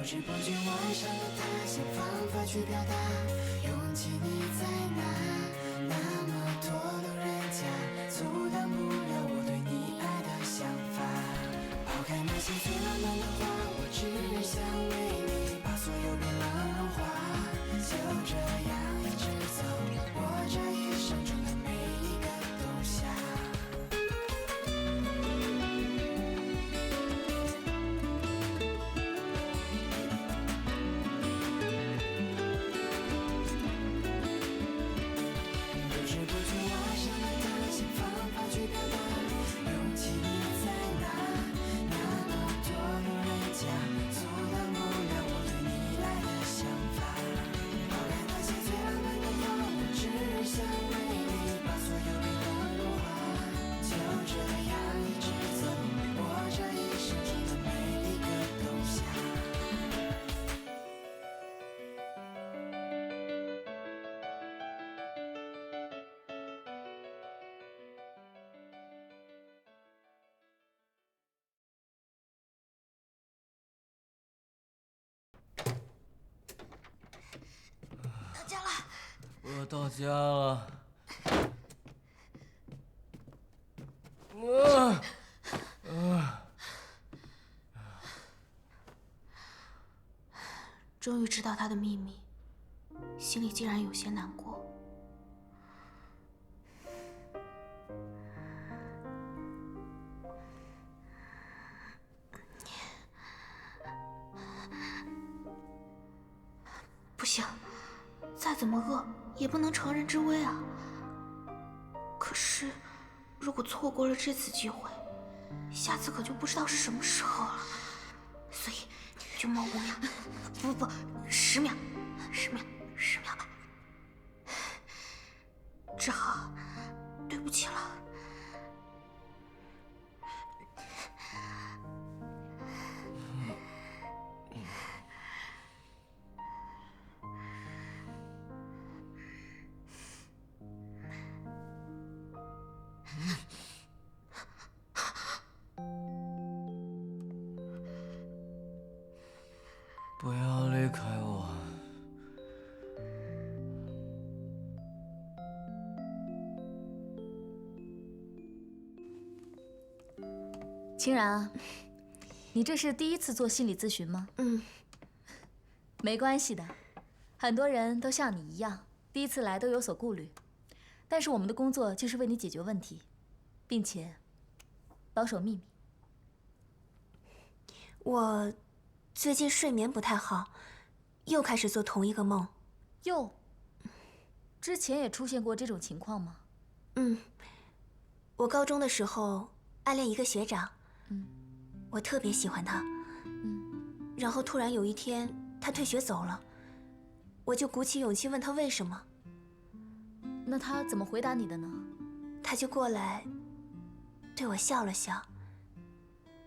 知不觉爱上了他，想方法去表达，勇气你在哪？那么多路人甲，阻挡不了我对你爱的想法。抛开那些最浪漫的话，我只想为你把所有冰冷融化。就这样一直走，我这一生中的每一个冬夏。不知不觉爱上了他，想方法去表达，勇气你在哪？那么多路人甲，阻挡不了我对你爱的想法。抛开那些最浪漫的话，我只想为你把所有冰冷融化。就这样一直走，我这一生中的每一个冬夏。到家了。我到家了。终于知道他的秘密，心里竟然有些难过。不行，再怎么饿也不能乘人之危啊。可是，如果错过了这次机会，下次可就不知道是什么时候了。所以，就冒5秒，不，10秒，10秒，10秒吧。志豪，对不起了。不要离开我。清然啊，你这是第一次做心理咨询吗？没关系的，很多人都像你一样，第一次来都有所顾虑。但是我们的工作就是为你解决问题，并且保守秘密。我最近睡眠不太好，又开始做同一个梦。之前也出现过这种情况吗？我高中的时候暗恋一个学长，我特别喜欢他，然后突然有一天他退学走了，我就鼓起勇气问他为什么。那他怎么回答你的呢？他就过来对我笑了笑，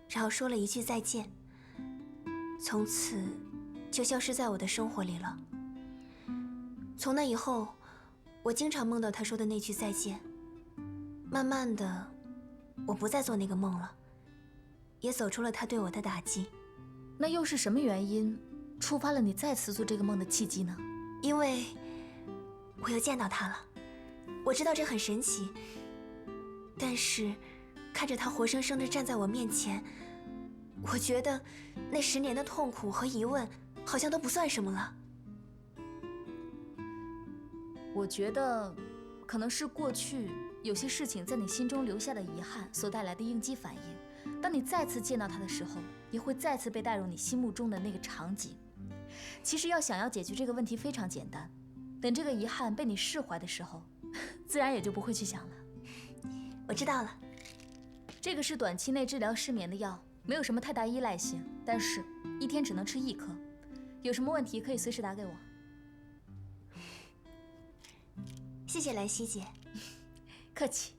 然后说了一句再见，从此就消失在我的生活里了。从那以后，我经常梦到他说的那句再见。慢慢的，我不再做那个梦了，也走出了他对我的打击。那又是什么原因触发了你再次做这个梦的契机呢？因为我又见到他了。我知道这很神奇，但是看着他活生生的站在我面前，我觉得那10年的痛苦和疑问好像都不算什么了。我觉得可能是过去有些事情在你心中留下的遗憾所带来的应激反应。当你再次见到他的时候，也会再次被带入你心目中的那个场景。其实想要解决这个问题非常简单，等这个遗憾被你释怀的时候，自然也就不会去想了。我知道了。这个是短期内治疗失眠的药，没有什么太大依赖性，但是1天只能吃1颗。有什么问题可以随时打给我。谢谢兰溪姐。客气。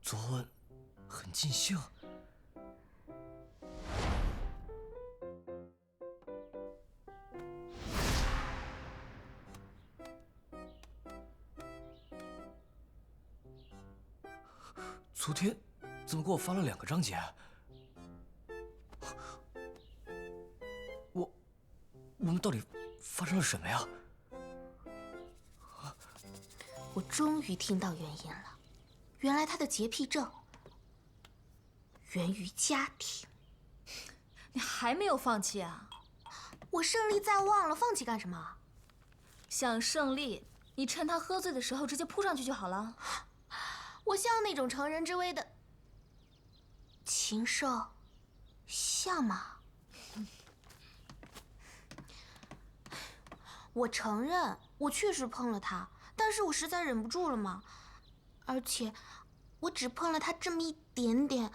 昨晚很尽兴。昨天怎么给我发了2个章节？我们到底发生了什么呀？我终于听到原因了，原来他的洁癖症源于家庭。你还没有放弃啊？我胜利在望了，放弃干什么？想胜利，你趁他喝醉的时候直接扑上去就好了。我像那种乘人之危的禽兽，像吗？我承认，我确实碰了他，但是我实在忍不住了嘛。而且，我只碰了他这么一点点，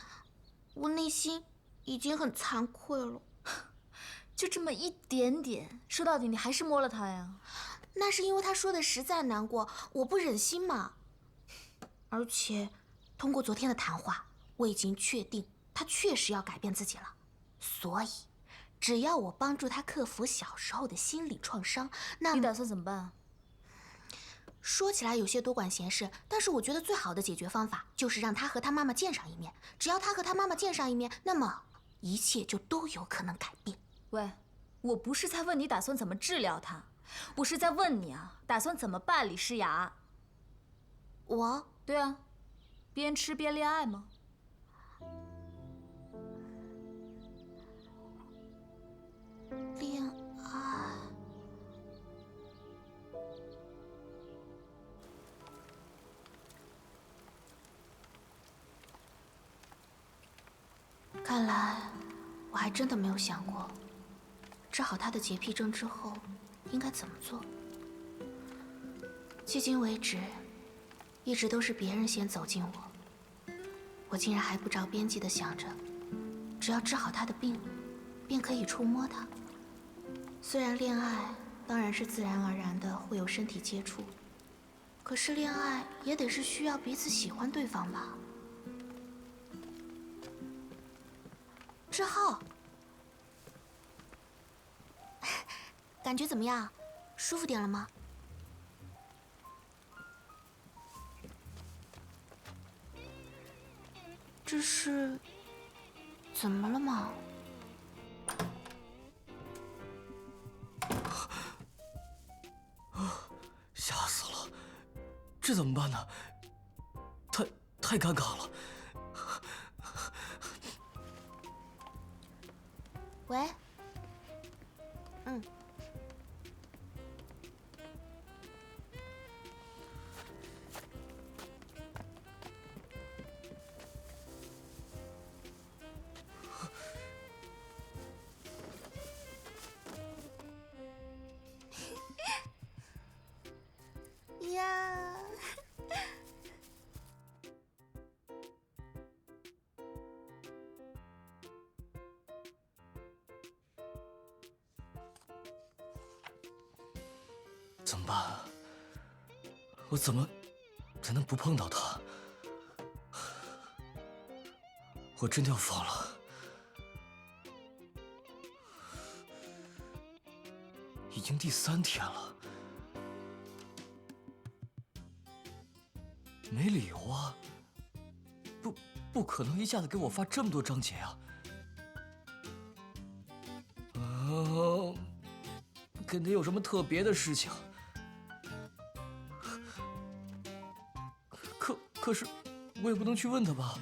我内心已经很惭愧了。就这么一点点，说到底你还是摸了他呀？那是因为他说的实在难过，我不忍心嘛。而且，通过昨天的谈话，我已经确定他确实要改变自己了。所以，只要我帮助他克服小时候的心理创伤，那么你打算怎么办啊？说起来有些多管闲事，但是我觉得最好的解决方法就是让他和他妈妈见上一面。只要他和他妈妈见上一面，那么一切就都有可能改变。喂，我不是在问你打算怎么治疗他，我是在问你啊，打算怎么办李诗雅？对啊，边吃边恋爱吗？恋爱。看来我还真的没有想过，治好他的洁癖症之后应该怎么做。迄今为止，一直都是别人先走近我竟然还不着边际地想着，只要治好他的病，便可以触摸他。虽然恋爱当然是自然而然的会有身体接触，可是恋爱也得是需要彼此喜欢对方吧。志浩，感觉怎么样？舒服点了吗？这是怎么了吗？吓死了！这怎么办呢？太尴尬了。喂，呀，怎么办？我怎么才能不碰到他？我真的要疯了！已经第3天了，没理由啊！不可能一下子给我发这么多章节啊！肯定有什么特别的事情。可是，我也不能去问他吧？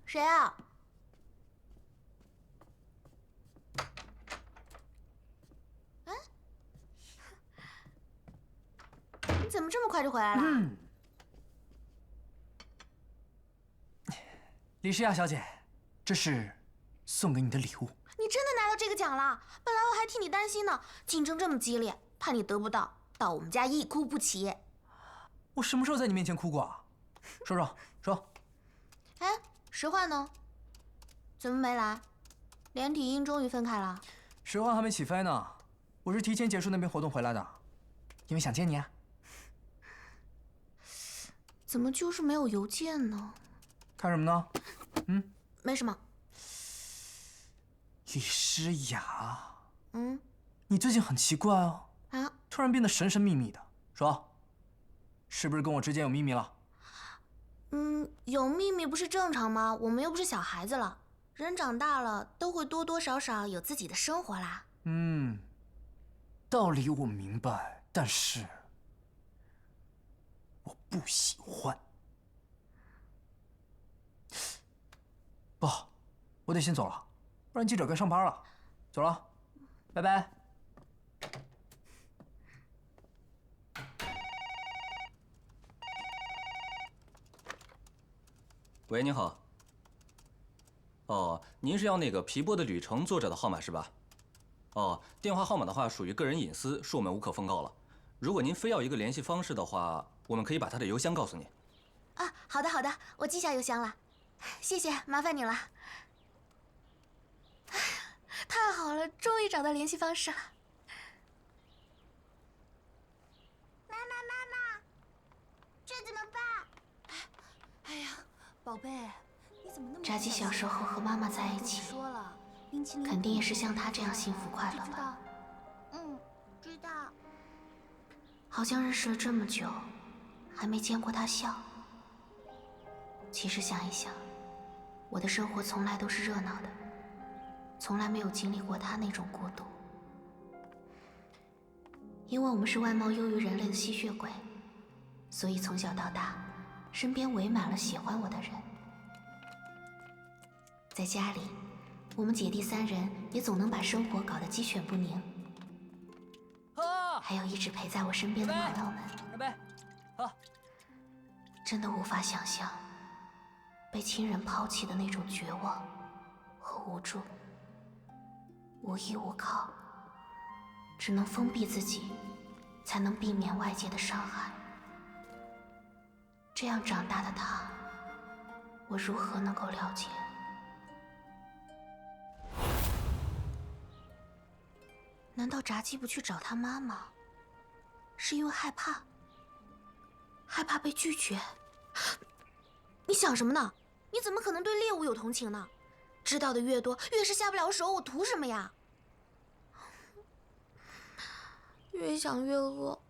谁啊？你怎么这么快就回来了？李诗雅小姐，这是送给你的礼物。你真的拿到这个奖了？本来我还替你担心呢，竞争这么激烈，怕你得不到，到我们家一哭不起。我什么时候在你面前哭过啊？说。石焕呢？怎么没来？连体婴终于分开了。石焕还没起飞呢，我是提前结束那边活动回来的，因为想见你啊。怎么就是没有邮件呢？看什么呢？没什么。李诗雅，嗯你最近很奇怪哦，啊，突然变得神神秘秘的，说，是不是跟我之间有秘密了？有秘密不是正常吗？我们又不是小孩子了，人长大了都会多多少少有自己的生活啦。道理我明白，但是我不喜欢。不好，我得先走了，不然记者该上班了。走了，拜拜。喂，您好。哦，您是要那个皮波的旅程作者的号码是吧？哦，电话号码的话属于个人隐私，是我们无可奉告了。如果您非要一个联系方式的话，我们可以把他的邮箱告诉你。啊，好的好的，我记下邮箱了，谢谢，麻烦你了。太好了，终于找到联系方式了。妈妈，这怎么办？哎呀，宝贝，你怎么那么……炸鸡小时候和妈妈在一起，说了，冰淇淋肯定也是像她这样幸福快乐知道吧？知道。好像认识了这么久，还没见过她笑。其实想一想，我的生活从来都是热闹的，从来没有经历过她那种孤独。因为我们是外貌优于人类的吸血鬼，所以从小到大，身边围满了喜欢我的人。在家里，我们姐弟三人也总能把生活搞得鸡犬不宁。还有一直陪在我身边的朋友们，干杯！喝。真的无法想象被亲人抛弃的那种绝望和无助，无依无靠，只能封闭自己，才能避免外界的伤害。这样长大的他，我如何能够了解？难道炸鸡不去找他妈妈，是因为害怕？害怕被拒绝？你想什么呢？你怎么可能对猎物有同情呢？知道的越多，越是下不了手，我图什么呀？越想越饿。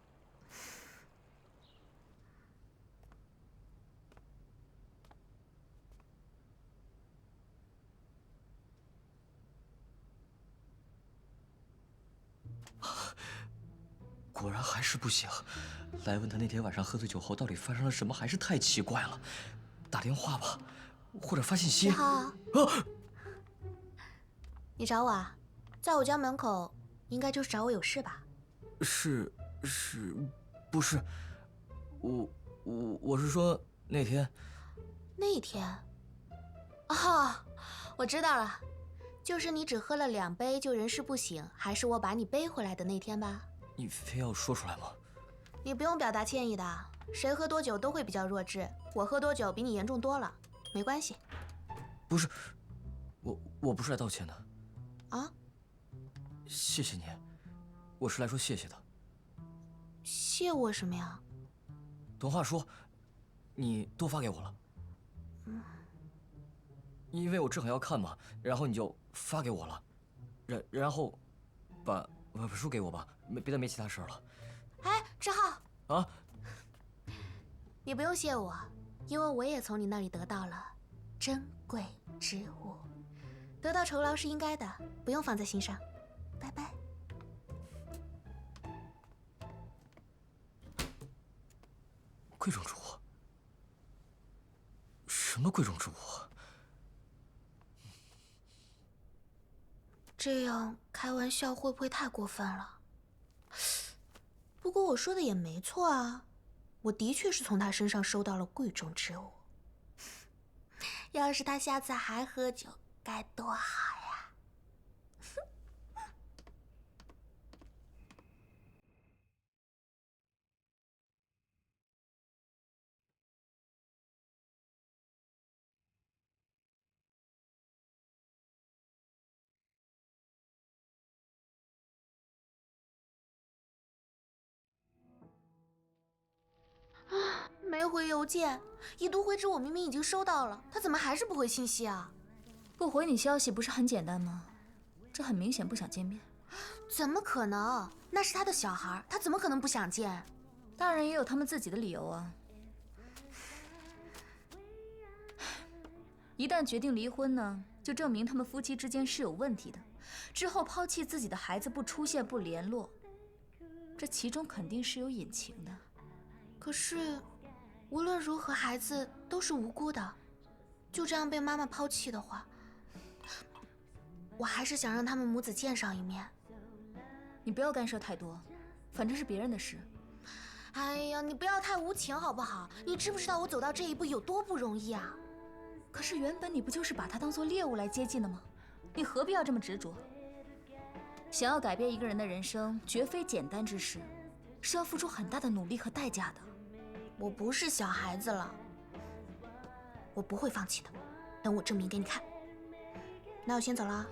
果然还是不行。莱文他那天晚上喝醉酒后到底发生了什么，还是太奇怪了。打电话吧，或者发信息。你好，你找我啊？在我家门口，应该就是找我有事吧？是，不是？我是说那天。那天？哦，我知道了，就是你只喝了2杯就人事不省，还是我把你背回来的那天吧？你非要说出来吗？你不用表达歉意的，谁喝多酒都会比较弱智，我喝多酒比你严重多了，没关系。不是，我不是来道歉的。啊？谢谢你，我是来说谢谢的。谢我什么呀？童话说，你多发给我了。因为我正好要看嘛，然后你就发给我了，然后把书给我吧，别再没其他事了。哎，志浩啊，你不用谢我，因为我也从你那里得到了珍贵之物，得到酬劳是应该的，不用放在心上。拜拜。贵重之物？什么贵重之物？这样开玩笑会不会太过分了？不过我说的也没错啊，我的确是从他身上收到了贵重之物。要是他下次还喝酒，该多好呀！没回邮件，已读回执我明明已经收到了，他怎么还是不回信息啊？不回你消息不是很简单吗？这很明显不想见面。怎么可能？那是他的小孩，他怎么可能不想见？大人也有他们自己的理由啊。一旦决定离婚呢，就证明他们夫妻之间是有问题的。之后抛弃自己的孩子不出现不联络，这其中肯定是有隐情的。可是，无论如何，孩子都是无辜的，就这样被妈妈抛弃的话，我还是想让他们母子见上一面。你不要干涉太多，反正是别人的事。哎呀，你不要太无情好不好？你知不知道我走到这一步有多不容易啊？可是原本你不就是把他当作猎物来接近的吗？你何必要这么执着？想要改变一个人的人生，绝非简单之事，是要付出很大的努力和代价的。我不是小孩子了，我不会放弃的，等我证明给你看。那我先走了。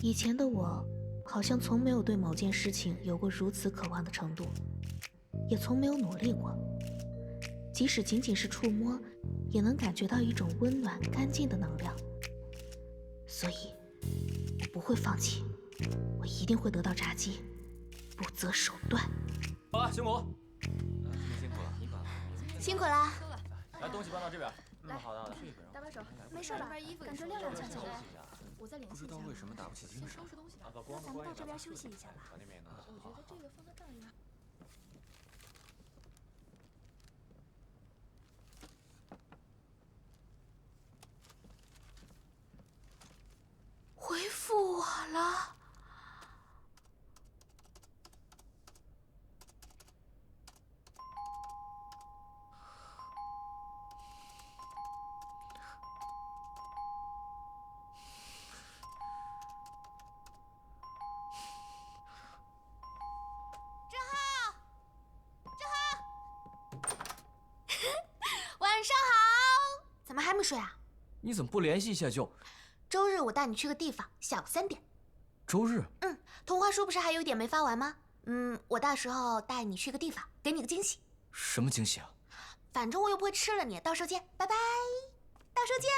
以前的我，好像从没有对某件事情有过如此渴望的程度，也从没有努力过。即使仅仅是触摸，也能感觉到一种温暖、干净的能量。所以，我不会放弃，我一定会得到炸鸡，不择手段。好了，辛苦。辛苦了，你把辛苦啦！来，东西搬到这边。来，好的，好的。搭把手，没事吧？感觉踉踉跄跄的。我再联系一下。不知道为什么打不起精神。那咱们到这边休息一下吧。我觉得这个放在这里。回复我了。晚上好，怎么还没睡啊？你怎么不联系一下就？周日我带你去个地方，下午3点。周日？童话书不是还有一点没发完吗？我到时候带你去个地方，给你个惊喜。什么惊喜啊？反正我又不会吃了你，到时候见，拜拜。到时候见。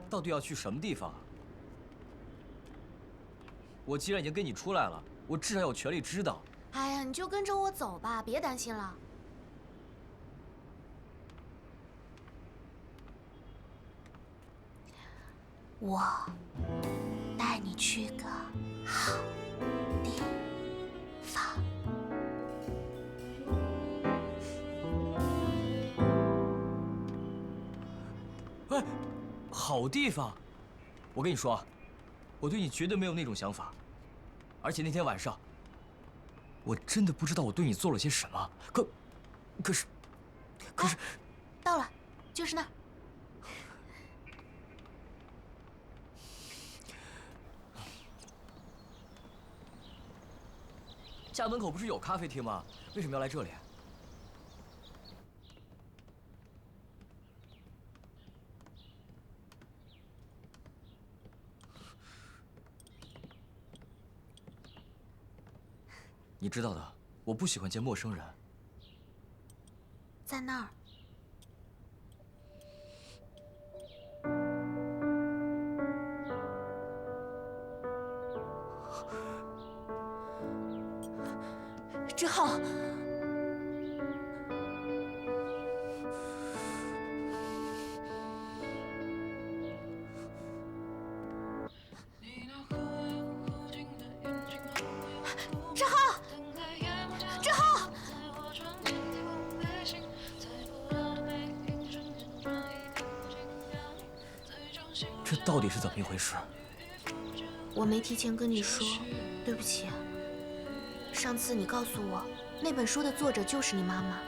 到底要去什么地方啊？我既然已经跟你出来了，我至少有权利知道。哎呀，你就跟着我走吧，别担心了。我带你去个好地方。哎，好地方！我跟你说，我对你绝对没有那种想法。而且那天晚上，我真的不知道我对你做了些什么。可是，到了，就是那儿。家门口不是有咖啡厅吗？为什么要来这里？你知道的，我不喜欢见陌生人。在那儿。志浩，志浩，志浩！这到底是怎么一回事？我没提前跟你说，对不起。上次你告诉我，那本书的作者就是你妈妈，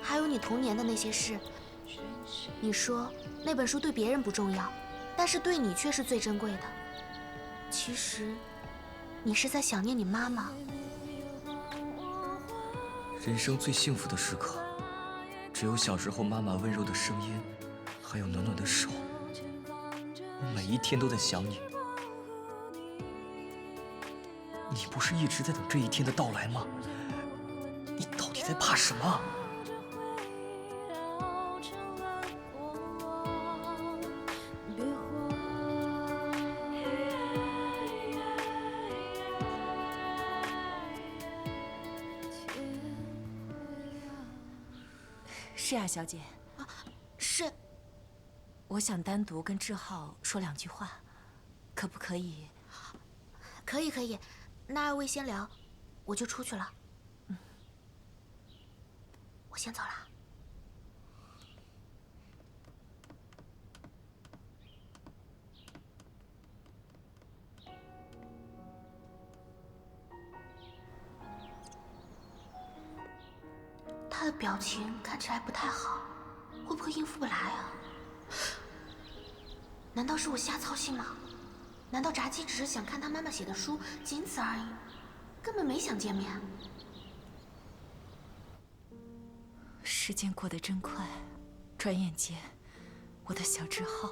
还有你童年的那些事。你说那本书对别人不重要，但是对你却是最珍贵的。其实，你是在想念你妈妈。人生最幸福的时刻，只有小时候妈妈温柔的声音，还有暖暖的手，我每一天都在想你。你不是一直在等这一天的到来吗？你到底在怕什么？是啊，小姐。是。我想单独跟志浩说2句话，可不可以？可以可以，那二位先聊，我就出去了。我先走了。他的表情看起来不太好，会不会应付不来啊？难道是我瞎操心吗？难道炸鸡只是想看他妈妈写的书，仅此而已，根本没想见面？时间过得真快，转眼间，我的小志浩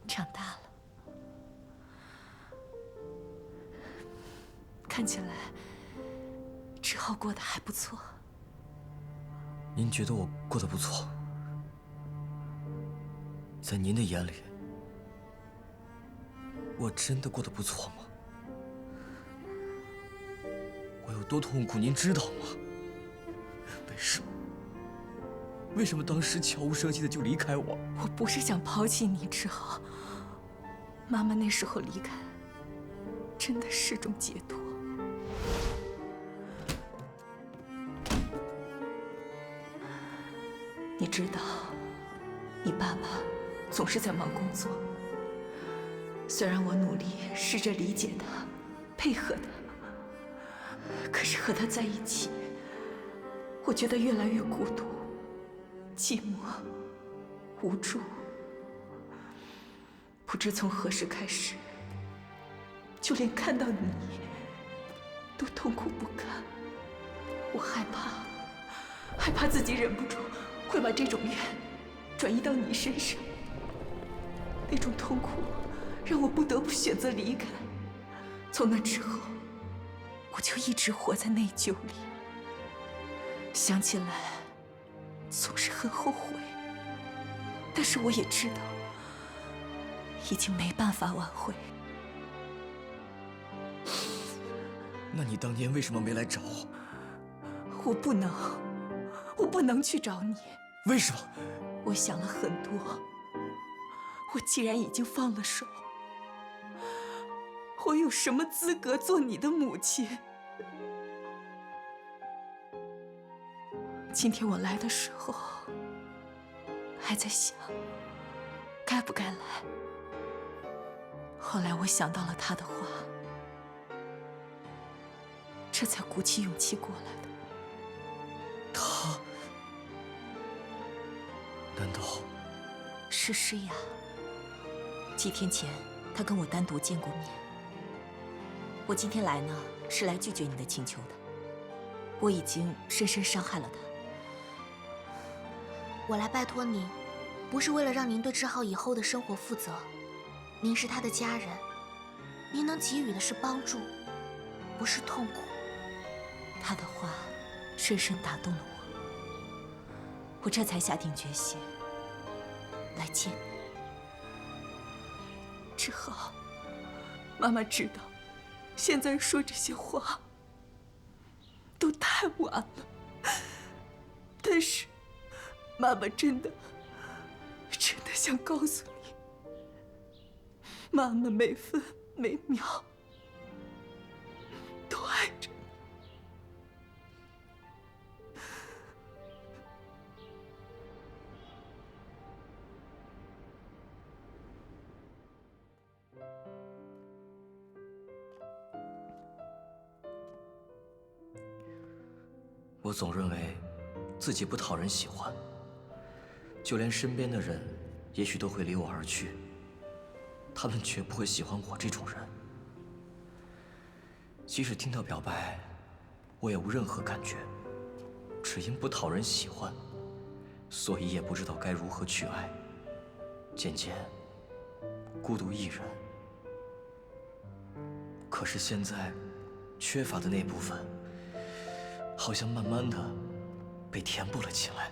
长大了。看起来，志浩过得还不错。您觉得我过得不错？在您的眼里，我真的过得不错吗？我有多痛苦，您知道吗？为什么当时悄无声息的就离开我？我不是想抛弃你，志浩。妈妈那时候离开，真的是种解脱。你知道，你爸爸总是在忙工作。虽然我努力试着理解他，配合他，可是和他在一起，我觉得越来越孤独、寂寞、无助。不知从何时开始，就连看到你都痛苦不堪。我害怕自己忍不住会把这种怨转移到你身上。那种痛苦让我不得不选择离开。从那之后，我就一直活在内疚里。想起来，总是很后悔。但是我也知道，已经没办法挽回。那你当年为什么没来找我？我不能去找你。为什么？我想了很多。我既然已经放了手，我有什么资格做你的母亲？今天我来的时候，还在想该不该来。后来我想到了他的话，这才鼓起勇气过来的。他？难道是诗雅？几天前，他跟我单独见过面。我今天来呢，是来拒绝你的请求的。我已经深深伤害了他。我来拜托您，不是为了让您对志浩以后的生活负责。您是他的家人，您能给予的是帮助，不是痛苦。他的话深深打动了我，我这才下定决心来见你。志浩，妈妈知道，现在说这些话都太晚了，但是妈妈真的想告诉你，妈妈每分每秒都爱着你。我总认为自己不讨人喜欢，就连身边的人也许都会离我而去，他们绝不会喜欢我这种人。即使听到表白，我也无任何感觉，只因不讨人喜欢。所以也不知道该如何去爱，渐渐孤独一人。可是现在，缺乏的那部分，好像慢慢的被填补了起来。